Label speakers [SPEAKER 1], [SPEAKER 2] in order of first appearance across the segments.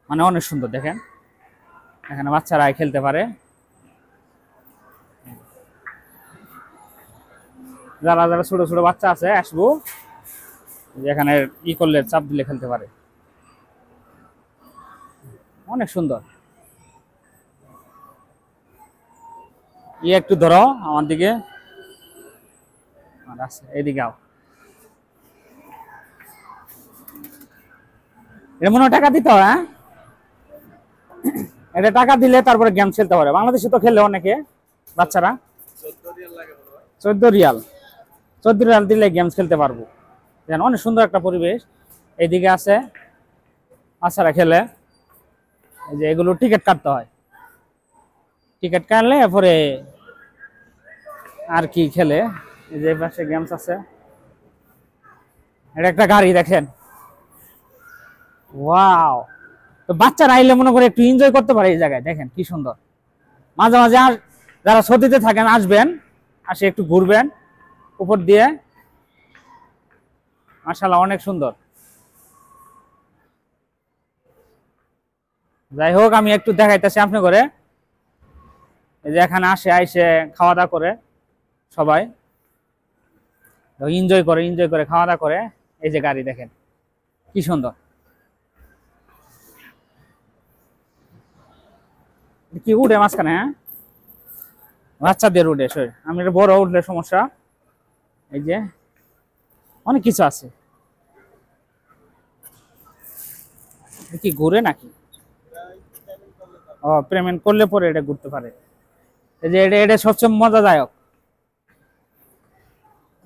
[SPEAKER 1] মানে অনেক সুন্দর দেখেন, এখানে বাচ্চারা খেলতে পারে, যারা যারা ছোট ছোট বাচ্চা আছে আসবো, যেখানে ই করলে চাপ দিলে খেলতে পারে, অনেক সুন্দর। একটু ধরো আমার দিকে, আর আছে এদিকে আও। এটা মনে হয় টাকা দিতে হয়, হ্যাঁ এটা টাকা দিলে তারপরে গেম খেলতে পারে। বাংলাদেশে তো খেলে অনেকে বাচ্চারা, 14 রিয়াল, 14 রিয়াল দিলে গেমস খেলতে পারবো। দেখেন অনেক সুন্দর একটা পরিবেশ। এইদিকে আছে বাচ্চারা খেলে, এই যে এগুলো টিকিট কাটতে হয়, টিকিট কাটলে পরে আর কি খেলে। এই যে পাশে গেমস আছে, এটা একটা গাড়ি দেখেন, ওয়াও। তো বাচ্চারা আইলে মনে করে একটু এনজয় করতে পারে এই জায়গায়, দেখেন কি সুন্দর। মাঝে মাঝে আর যারা সৌদিতে থাকেন আসবেন, আসে একটু ঘুরবেন উপর দিয়ে, মাশাআল্লাহ অনেক সুন্দর। যাই হোক আমি একটু দেখাইতেছি আপনি করে, এই যে এখানে আসে আইসে খাওয়া দাওয়া করে সবাই, এনজয় করে, এনজয় করে খাওয়া দাওয়া করে। এই যে গাড়ি দেখেন কি সুন্দর, কি উঠে মাঝখানে, হ্যাঁ বাচ্চাদের উঠে, আমি এটা বড় উঠলে সমস্যা। এই যে অনেক কিছু আছে, কি ঘুরে নাকি? ও পেমেন্ট করলে পরে এটা ঘুরতে পারে। এই যে এটা এটা সবচেয়ে মজাদায়ক,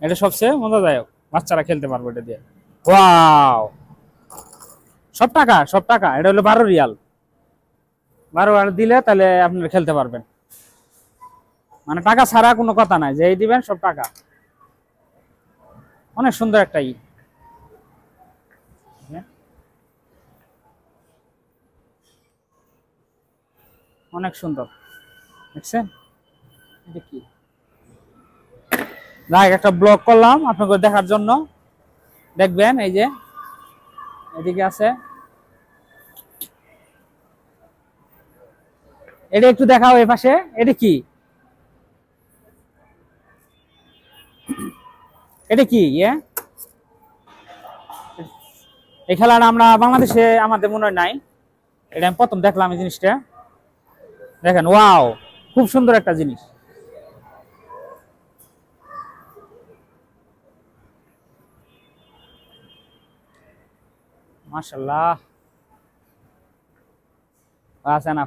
[SPEAKER 1] এটা সবচেয়ে মজাদায়ক, বাচ্চারা খেলতে পারবে এটা দিয়ে। ওয়াও, সব টাকা, সব টাকা। এটা হলো 12 রিয়াল, 12 রিয়াল দিলে তাহলে আপনারা খেলতে পারবেন, মানে টাকা ছাড়া কোনো কথা নাই, যেই দিবেন সব টাকা। অনেক সুন্দর একটা অনেক সুন্দর, দেখছেন এটা কি। যাই একটা ব্লগ করলাম আপনাকে দেখার জন্য, দেখবেন এই যে এদিকে আছে, এটা একটু দেখাও এই পাশে, এটা কি, এটা কি এই খেলাটা আমরা বাংলাদেশে আমাদের মনে হয় নাই, এটা আমি প্রথম দেখলাম এই জিনিসটা। দেখেন ওয়াও, খুব সুন্দর একটা জিনিস, মাশাআল্লাহ। আছে না